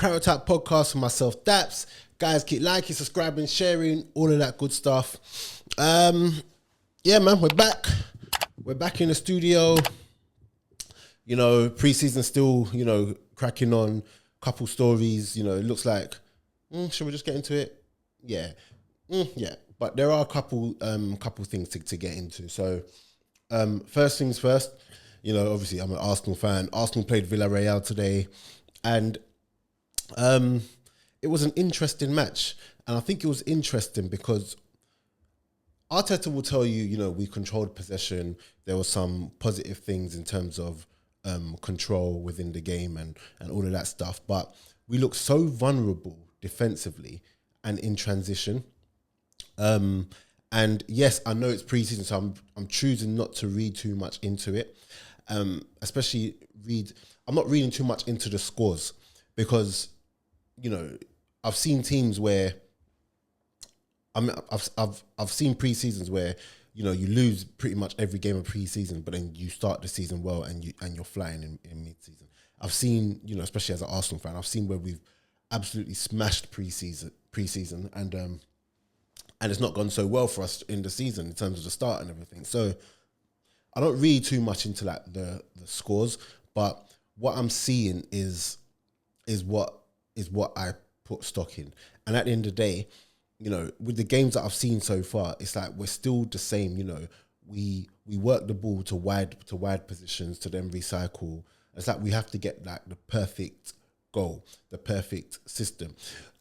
Crowd Attack Podcast with myself, Daps. Guys, keep liking, subscribing, sharing, all of that good stuff. Yeah, man, we're back. We're back in the studio. You know, pre-season still, cracking on. Couple stories, it looks like, should we just get into it? Yeah. Yeah. But there are a couple things to get into. So, first things first, obviously I'm an Arsenal fan. Arsenal played Villarreal today, and it was an interesting match. And I think it was interesting because Arteta will tell you, we controlled possession. There were some positive things in terms of control within the game and all of that stuff. But we look so vulnerable defensively and in transition. And yes, I know it's preseason, so I'm choosing not to read too much into it. I'm not reading too much into the scores because, I've seen teams where I've seen pre-seasons where you lose pretty much every game of pre-season, but then you start the season well and you're flying in mid-season. I've seen, especially as an Arsenal fan, I've seen where we've absolutely smashed pre-season and it's not gone so well for us in the season in terms of the start and everything. So I don't read too much into like the scores, but what I'm seeing is what I put stock in. And at the end of the day, with the games that I've seen so far, it's like we're still the same. We work the ball to wide positions to then recycle. It's like we have to get like the perfect goal, the perfect system.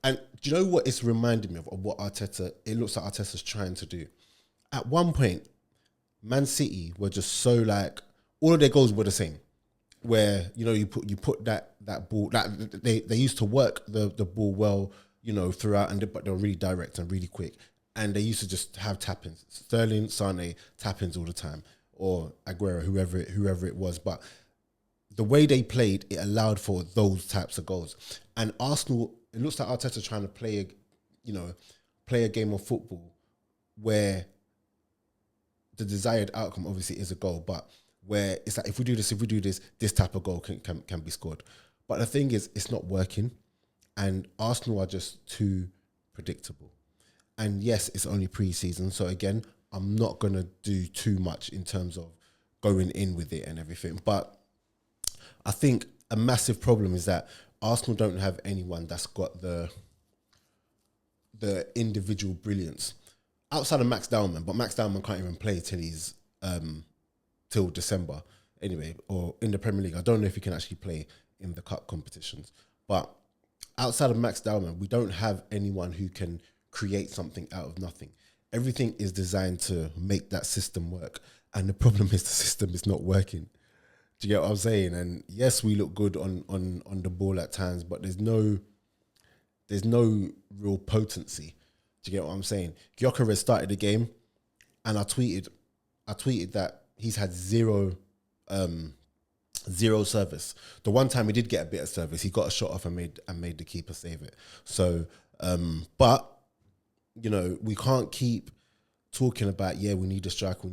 And do you know what it's reminding me of what it looks like Arteta's trying to do? At one point, Man City were just so like, all of their goals were the same. Where, you put that ball, that they used to work the ball well, throughout, but they were really direct and really quick. And they used to just have tap-ins. Sterling, Sane, tap-ins all the time. Or Aguero, whoever it was. But the way they played, it allowed for those types of goals. And Arsenal, it looks like Arteta trying to play a game of football where the desired outcome obviously is a goal, but where it's like if we do this, this type of goal can be scored. But the thing is, it's not working. And Arsenal are just too predictable. And yes, it's only pre-season. So again, I'm not going to do too much in terms of going in with it and everything. But I think a massive problem is that Arsenal don't have anyone that's got the individual brilliance. Outside of Max Dowman, but Max Dowman can't even play till December anyway, or in the Premier League. I don't know if he can actually play in the cup competitions. But outside of Max Dowman, we don't have anyone who can create something out of nothing. Everything is designed to make that system work. And the problem is the system is not working. Do you get what I'm saying? And yes, we look good on the ball at times, but there's no real potency. Do you get what I'm saying? Gyökeres started the game, and I tweeted that he's had zero service. The one time he did get a bit of service, he got a shot off and made the keeper save it. So, but we can't keep talking about we need a striker,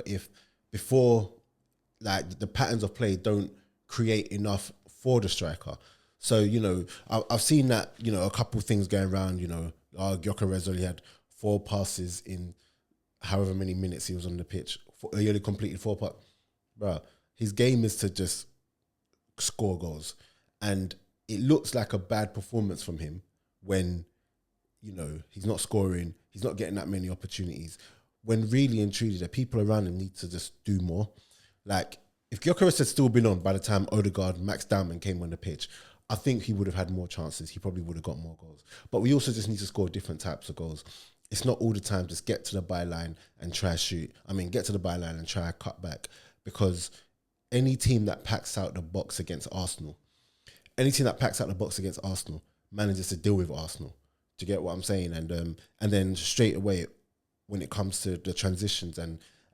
if before like the patterns of play don't create enough for the striker. So I've seen that a couple of things going around. Gyökeres only had 4 passes in however many minutes he was on the pitch. He only completed 4 passes. Bro, his game is to just score goals. And it looks like a bad performance from him when, he's not scoring, he's not getting that many opportunities. When really and truly, the people around him need to just do more. Like, if Gyökeres had still been on by the time Odegaard, Max Dowman came on the pitch, I think he would have had more chances. He probably would have got more goals. But we also just need to score different types of goals. It's not all the time just get to the byline and try shoot. Get to the byline and try cut back. Because any team that packs out the box against Arsenal manages to deal with Arsenal. Do you get what I'm saying? And then straight away, when it comes to the transitions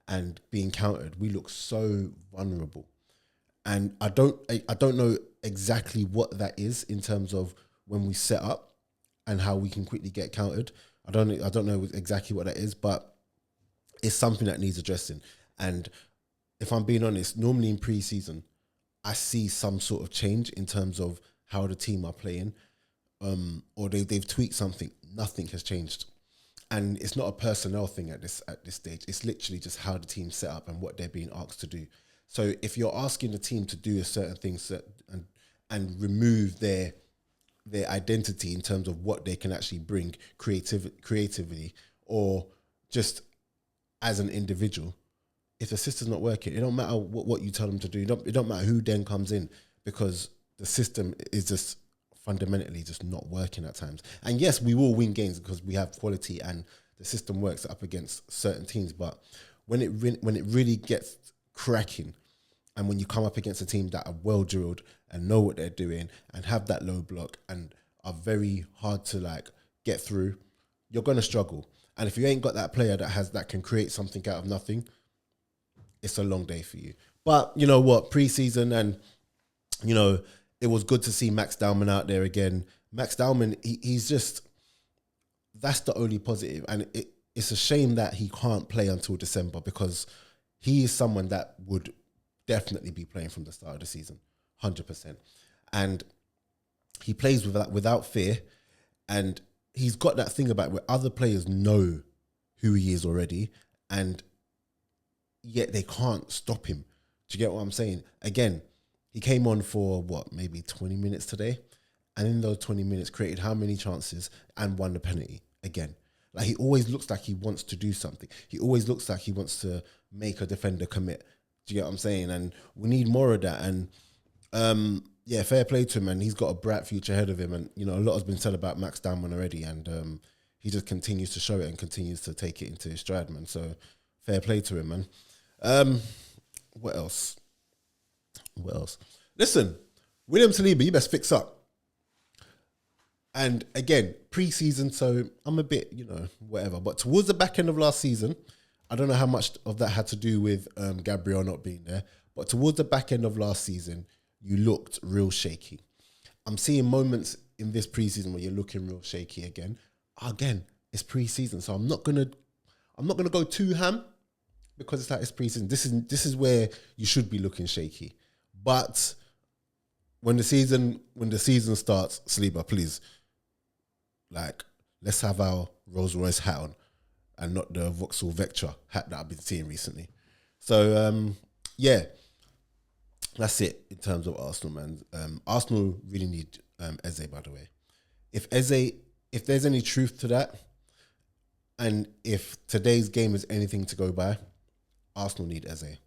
and being countered, we look so vulnerable. And I don't know exactly what that is in terms of when we set up and how we can quickly get countered. I don't know exactly what that is, but it's something that needs addressing. And if I'm being honest, normally in pre-season, I see some sort of change in terms of how the team are playing. or they've tweaked something. Nothing has changed, and it's not a personnel thing at this stage. It's literally just how the team's set up and what they're being asked to do. So if you're asking the team to do a certain thing and remove their identity in terms of what they can actually bring creatively or just as an individual, if the system's not working, it don't matter what you tell them to do. It don't matter who then comes in, because the system is just fundamentally just not working at times. And yes, we will win games because we have quality and the system works up against certain teams. But when it really gets cracking, and when you come up against a team that are well drilled and know what they're doing and have that low block and are very hard to like get through, you're gonna struggle. And if you ain't got that player that can create something out of nothing, it's a long day for you. But you know what, pre-season, and you know, it was good to see Max Dowman out there again. Max Dowman, he's just, that's the only positive. And it's a shame that he can't play until December, because he is someone that would definitely be playing from the start of the season, 100%. And he plays without fear, and he's got that thing about where other players know who he is already, and yet they can't stop him. Do you get what I'm saying? Again, he came on for maybe 20 minutes today, and in those 20 minutes created how many chances and won the penalty again. Like, he always looks like he wants to do something. He always looks like he wants to make a defender commit. Do you get what I'm saying? And we need more of that. And yeah, fair play to him, and he's got a bright future ahead of him. And you know, a lot has been said about Max Dowman already, and he just continues to show it and continues to take it into his stride, man. So fair play to him, man. What else? Listen, William Saliba, you best fix up. And again, pre-season, so I'm a bit, you know, whatever. But towards the back end of last season, I don't know how much of that had to do with Gabriel not being there, but towards the back end of last season, you looked real shaky. I'm seeing moments in this pre-season where you're looking real shaky again. Again, it's pre-season, so I'm not gonna go too ham, because it's like it's pre-season. This is where you should be looking shaky. But when the season starts, Saliba, please, like, let's have our Rolls Royce hat on and not the Vauxhall Vectra hat that I've been seeing recently. So yeah, that's it in terms of Arsenal, man. Arsenal really need Eze, by the way. If there's any truth to that, and if today's game is anything to go by, Arsenal need Eze,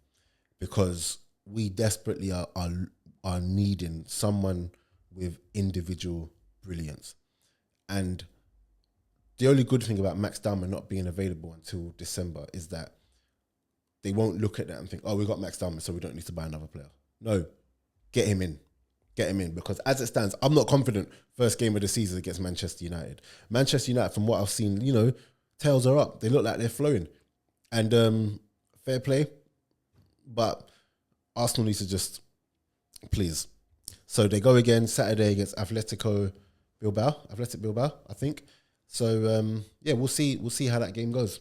because we desperately are needing someone with individual brilliance. And the only good thing about Max Dowman not being available until December is that they won't look at that and think, oh, we got Max Dowman, so we don't need to buy another player. No, get him in, because as it stands, I'm not confident first game of the season against Manchester United. Manchester United, from what I've seen, you know, tails are up. They look like they're flowing. And fair play, but Arsenal needs to just, please. So they go again Saturday against Athletic Bilbao, I think. So yeah, we'll see how that game goes.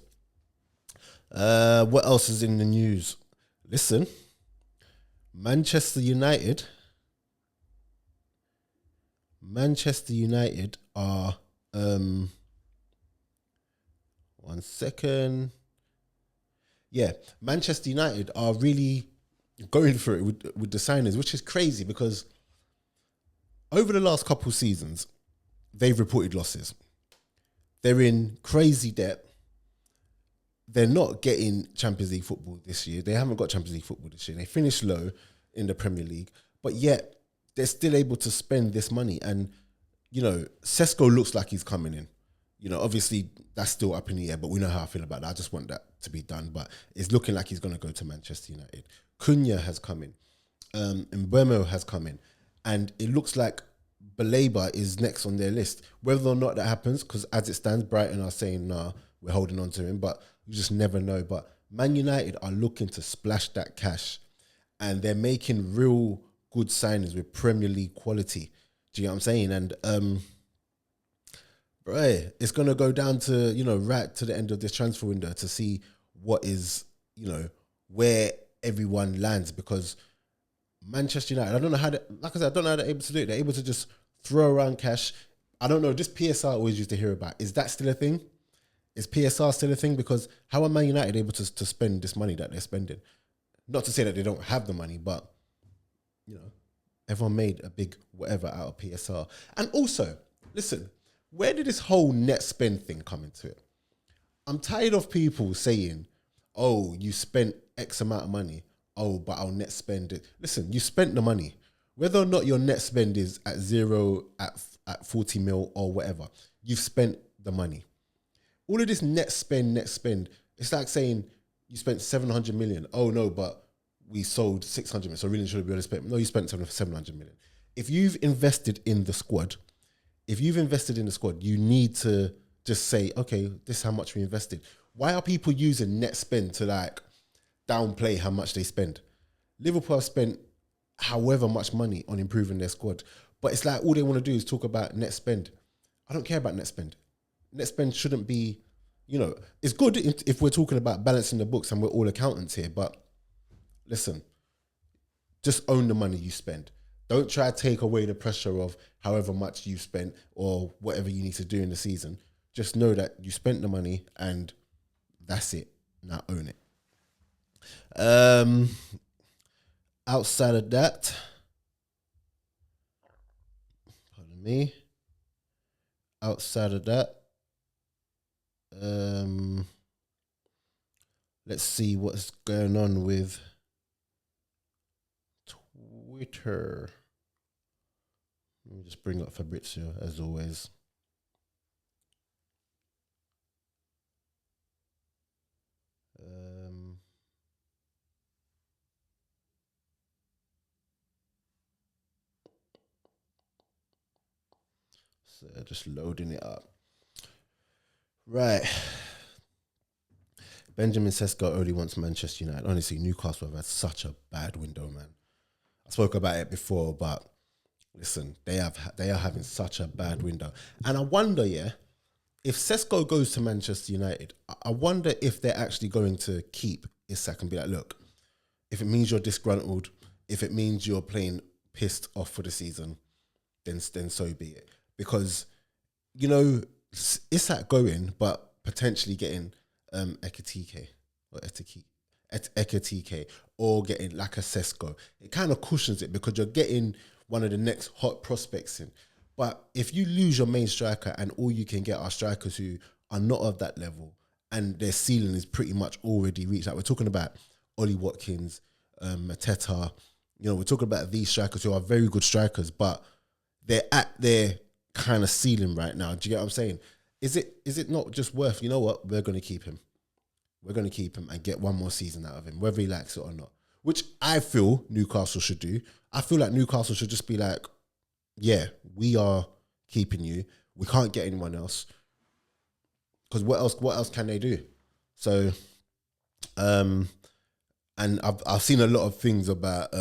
What else is in the news? Listen, Manchester United are 1 second. Yeah, Manchester United are really going for it with the signings, which is crazy, because over the last couple of seasons, they've reported losses. They're in crazy debt. They're not getting Champions League football this year. They haven't got Champions League football this year. They finished low in the Premier League, but yet they're still able to spend this money. And, you know, Sesko looks like he's coming in. You know, obviously that's still up in the air, but we know how I feel about that. I just want that to be done. But it's looking like he's going to go to Manchester United. Cunha has come in. Mbeumo has come in. And it looks like Baleba is next on their list. Whether or not that happens, because as it stands, Brighton are saying, nah, we're holding on to him. But you just never know. But Man United are looking to splash that cash. And they're making real good signings with Premier League quality. Do you know what I'm saying? And right, it's going to go down to, you know, right to the end of this transfer window to see what is, you know, where everyone lands, because Manchester United, I don't know how, like I said, I don't know how they're able to do it. They're able to just throw around cash, I don't know. Just PSR I always used to hear about. Is that still a thing? Is PSR still a thing? Because how are Man United able to spend this money that they're spending? Not to say that they don't have the money, but you know, everyone made a big whatever out of PSR. And also, listen, where did this whole net spend thing come into it? I'm tired of people saying, "Oh, you spent X amount of money. Oh, but I'll net spend it." Listen, you spent the money, whether or not your net spend is at zero, at 40 mil or whatever. You've spent the money. All of this net spend. It's like saying you spent 700 million. Oh no, but we sold 600 million. So really should have been spent. No, you spent 700 million. If you've invested in the squad, you need to just say, okay, this is how much we invested. Why are people using net spend to like downplay how much they spend? Liverpool have spent however much money on improving their squad, but it's like all they want to do is talk about net spend. I don't care about net spend. Net spend shouldn't be, it's good if we're talking about balancing the books and we're all accountants here, but listen, just own the money you spend. Don't try to take away the pressure of however much you spent or whatever you need to do in the season. Just know that you spent the money and that's it. Now own it. Outside of that, pardon me. Outside of that, let's see what's going on with Twitter. Let me just bring up Fabrizio as always. So just loading it up. Right. Benjamin Sesko only wants Manchester United. Honestly, Newcastle have had such a bad window, man. I spoke about it before, but listen, they are having such a bad window. And I wonder, if Sesko goes to Manchester United, I wonder if they're actually going to keep Isak and be like, look, if it means you're disgruntled, if it means you're playing pissed off for the season, then so be it. Because, Isak going, but potentially getting Ekitike or Ekitike or getting like a Sesko, it kind of cushions it because you're getting one of the next hot prospects in. But if you lose your main striker and all you can get are strikers who are not of that level and their ceiling is pretty much already reached, like we're talking about Ollie Watkins, Mateta, we're talking about these strikers who are very good strikers, but they're at their kind of ceiling right now. Do you get what I'm saying? Is it not just worth, you know what, we're going to keep him. We're going to keep him and get one more season out of him, whether he likes it or not, which I feel Newcastle should do. I feel like Newcastle should just be like, yeah, we are keeping you. We can't get anyone else. Because what else can they do? So, and I've seen a lot of things about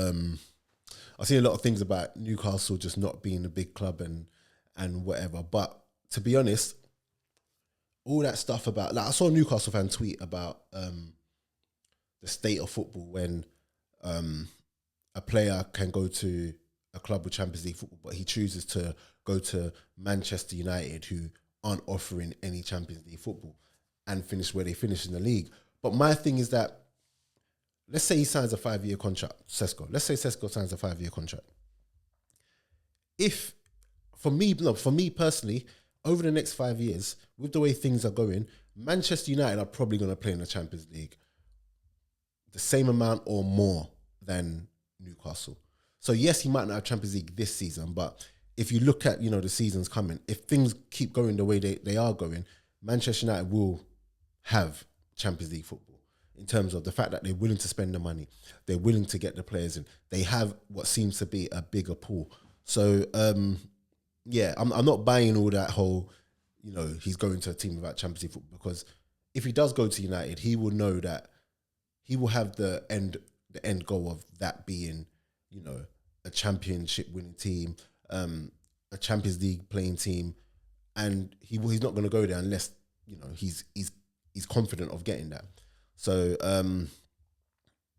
Newcastle just not being a big club and whatever. But to be honest, all that stuff about, like, I saw a Newcastle fan tweet about the state of football when a player can go to a club with Champions League football, but he chooses to go to Manchester United, who aren't offering any Champions League football, and finish where they finish in the league. But my thing is that, let's say he signs a 5-year contract, Sesko. Let's say Sesko signs a 5-year contract. For me personally, over the next 5 years, with the way things are going, Manchester United are probably going to play in the Champions League the same amount or more than Newcastle. So yes, he might not have Champions League this season, but if you look at, the seasons coming, if things keep going the way they are going, Manchester United will have Champions League football in terms of the fact that they're willing to spend the money. They're willing to get the players in. They have what seems to be a bigger pool. So, I'm not buying all that whole, he's going to a team without Champions League football, because if he does go to United, he will know that he will have the end goal of that being, a championship winning team, a Champions League playing team, and he's not going to go there unless he's confident of getting that. So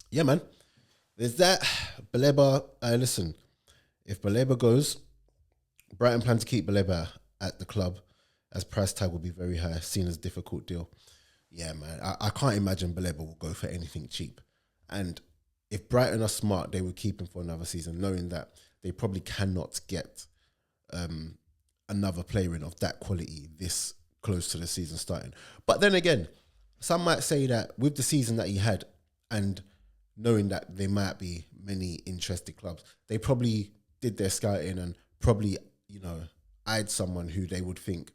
yeah, man, there's that. Baleba, listen, if Baleba goes, Brighton plan to keep Baleba at the club, as price tag will be very high, seen as difficult deal. Yeah, man, I can't imagine Baleba will go for anything cheap. And if Brighton are smart, they would keep him for another season, knowing that they probably cannot get another player in of that quality this close to the season starting. But then again, some might say that with the season that he had and knowing that there might be many interested clubs, they probably did their scouting and probably, eyed someone who they would think,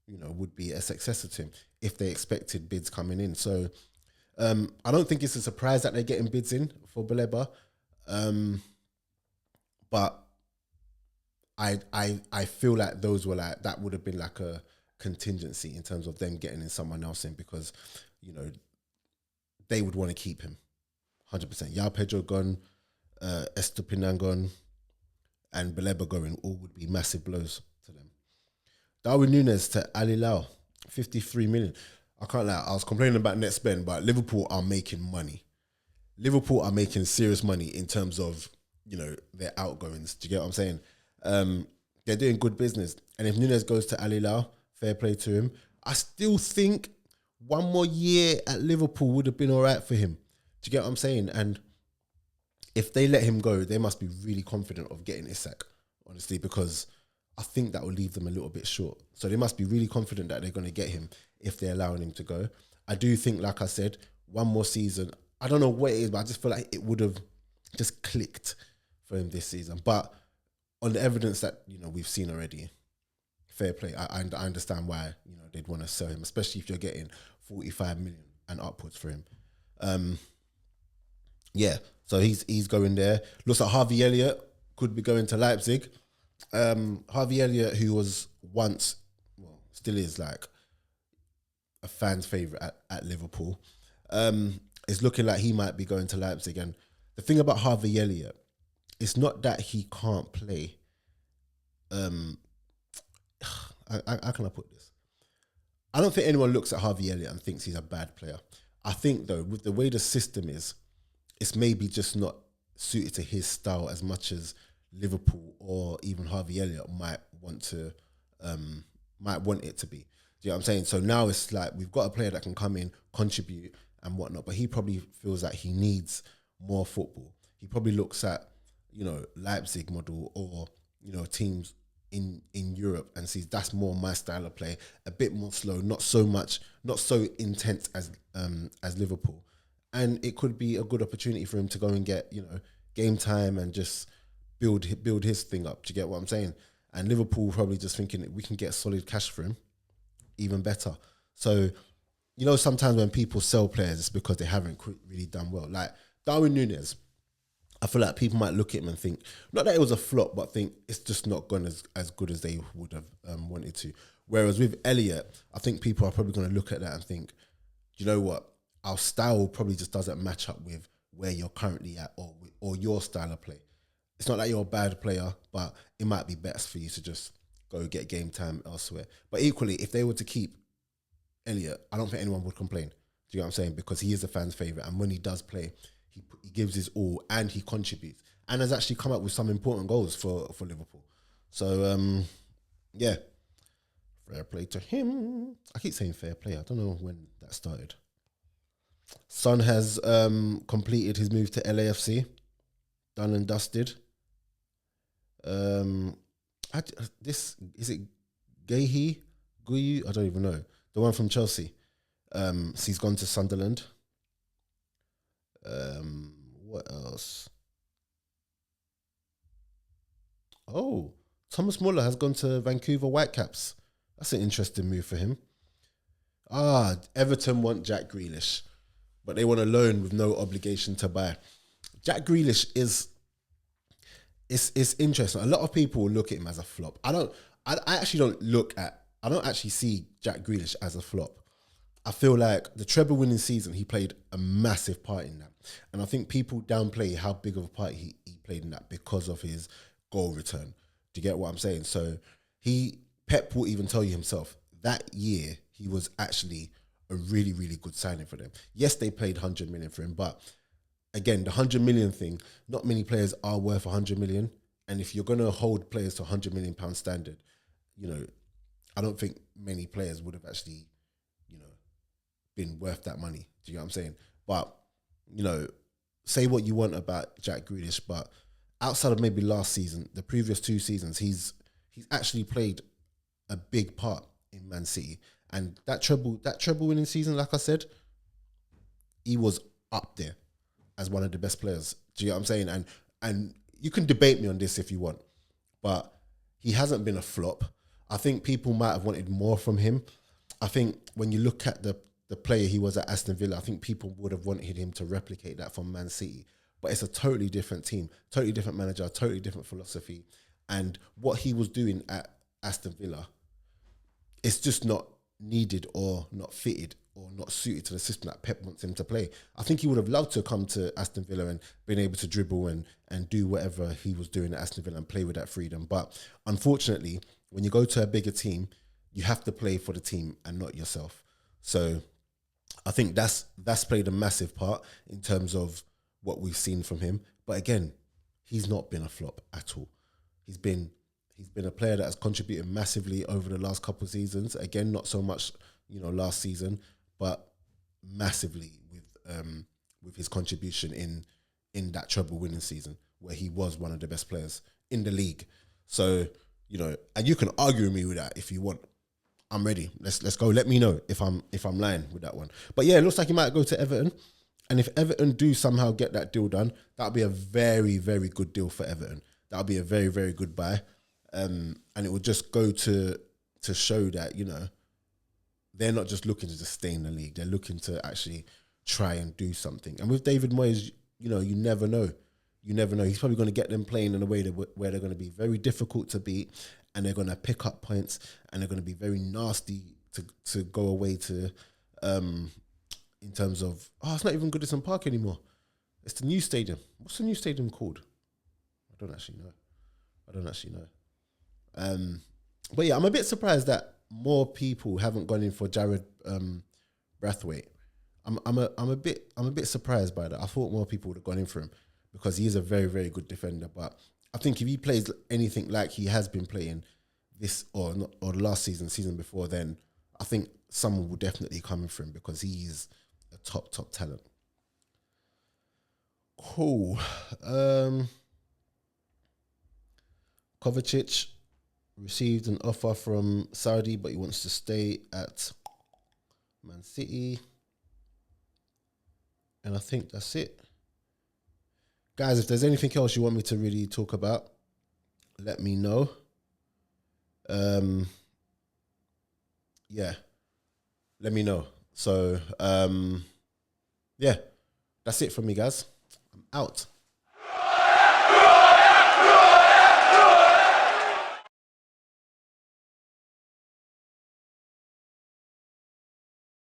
would be a successor to him if they expected bids coming in. So I don't think it's a surprise that they're getting bids in for Baleba. But I feel like those were like, that would have been like a contingency in terms of them getting in someone else in, because, they would want to keep him 100%. Yao Pedro gone, Estupinan gone, and Baleba going, all would be massive blows to them. Darwin Núñez to Al Hilal, 53 million. I can't lie, I was complaining about net spend, but Liverpool are making money. Liverpool are making serious money in terms of, their outgoings. Do you get what I'm saying? They're doing good business. And if Núñez goes to Al Hilal, fair play to him. I still think one more year at Liverpool would have been all right for him. Do you get what I'm saying? And if they let him go, they must be really confident of getting Isak, honestly, because I think that will leave them a little bit short. So they must be really confident that they're going to get him if they're allowing him to go. I do think, like I said, one more season, I don't know what it is, but I just feel like it would have just clicked for him this season. But on the evidence that, we've seen already, fair play. I understand why, they'd want to sell him, especially if you're getting 45 million and upwards for him. Yeah, so he's going there. Looks like Harvey Elliott could be going to Leipzig. Harvey Elliott, who was once, well, still is like a fan's favourite at Liverpool, is looking like he might be going to Leipzig. And the thing about Harvey Elliott, it's not that he can't play. How can I put this? I don't think anyone looks at Harvey Elliott and thinks he's a bad player. I think, though, with the way the system is, it's maybe just not suited to his style as much as Liverpool or even Harvey Elliott might want it to be. Do you know what I'm saying? So now it's like we've got a player that can come in, contribute and whatnot, but he probably feels like he needs more football. He probably looks at, Leipzig model or, teams in Europe and sees that's more my style of play, a bit more slow, not so intense as Liverpool. And it could be a good opportunity for him to go and get, game time and just build his thing up. Do you get what I'm saying? And Liverpool probably just thinking that we can get solid cash for him, even better. So, sometimes when people sell players, it's because they haven't really done well. Like Darwin Núñez, I feel like people might look at him and think, not that it was a flop, but think it's just not gone as good as they would have wanted to. Whereas with Elliott, I think people are probably going to look at that and think, you know what, our style probably just doesn't match up with where you're currently at or your style of play. It's not that you're a bad player, but it might be best for you to just go get game time elsewhere. But equally, if they were to keep Elliott, I don't think anyone would complain. Do you know what I'm saying? Because he is a fan's favourite, and when he does play, he gives his all and he contributes and has actually come up with some important goals for Liverpool. So, yeah, fair play to him. I keep saying fair play. I don't know when that started. Son has completed his move to LAFC. Done and dusted. This is it Guyu? I don't even know. The one from Chelsea. So he's gone to Sunderland. What else? Oh, Thomas Muller has gone to Vancouver Whitecaps. That's an interesting move for him. Everton want Jack Grealish, but they want a loan with no obligation to buy. Jack Grealish is interesting. A lot of people will look at him as a flop. I don't actually see Jack Grealish as a flop. I feel like the treble winning season, he played a massive part in that. And I think people downplay how big of a part he played in that because of his goal return. Do you get what I'm saying? So Pep will even tell you himself, that year he was actually a really, really good signing for them. Yes, they paid 100 million for him, but again, the 100 million thing, not many players are worth 100 million. And if you're going to hold players to 100 million pound standard, I don't think many players would have actually, you know, been worth that money. Do you know what I'm saying? But, you know, say what you want about Jack Grealish, but outside of maybe last season, the previous 2 seasons, he's actually played a big part in Man City. And that treble winning season, like I said, he was up there as one of the best players. Do you know what I'm saying? And you can debate me on this if you want, but he hasn't been a flop. I think people might have wanted more from him. I think when you look at the player he was at Aston Villa, I think people would have wanted him to replicate that from Man City. But it's a totally different team, totally different manager, totally different philosophy. And what he was doing at Aston Villa, it's just not needed or not fitted or not suited to the system that Pep wants him to play. I think he would have loved to come to Aston Villa and been able to dribble and do whatever he was doing at Aston Villa and play with that freedom. But unfortunately, when you go to a bigger team, you have to play for the team and not yourself. So I think that's played a massive part in terms of what we've seen from him. But again, he's not been a flop at all. He's been a player that has contributed massively over the last couple of seasons. Again, not so much, last season, but massively with his contribution in that treble winning season where he was one of the best players in the league. So, and you can argue with me with that if you want. I'm ready. Let's go. Let me know if I'm lying with that one. But yeah, it looks like he might go to Everton. And if Everton do somehow get that deal done, that'll be a very, very good deal for Everton. That'll be a very, very good buy. And it will just go to show that, they're not just looking to just stay in the league. They're looking to actually try and do something. And with David Moyes, you never know. You never know. He's probably going to get them playing in a way where they're going to be very difficult to beat, and they're going to pick up points, and they're going to be very nasty to go away to, in terms of, it's not even Goodison Park anymore. It's the new stadium. What's the new stadium called? I don't actually know. But yeah, I'm a bit surprised that more people haven't gone in for Jared Brathwaite. I'm a bit surprised by that. I thought more people would have gone in for him because he is a very, very good defender. But I think if he plays anything like he has been playing this or the last season before, then I think someone will definitely come in for him because he's a top talent. Cool. Kovacic received an offer from Saudi, but he wants to stay at Man City. And I think that's it. Guys, if there's anything else you want me to really talk about, let me know. Yeah, let me know. So, yeah, that's it from me, guys. I'm out.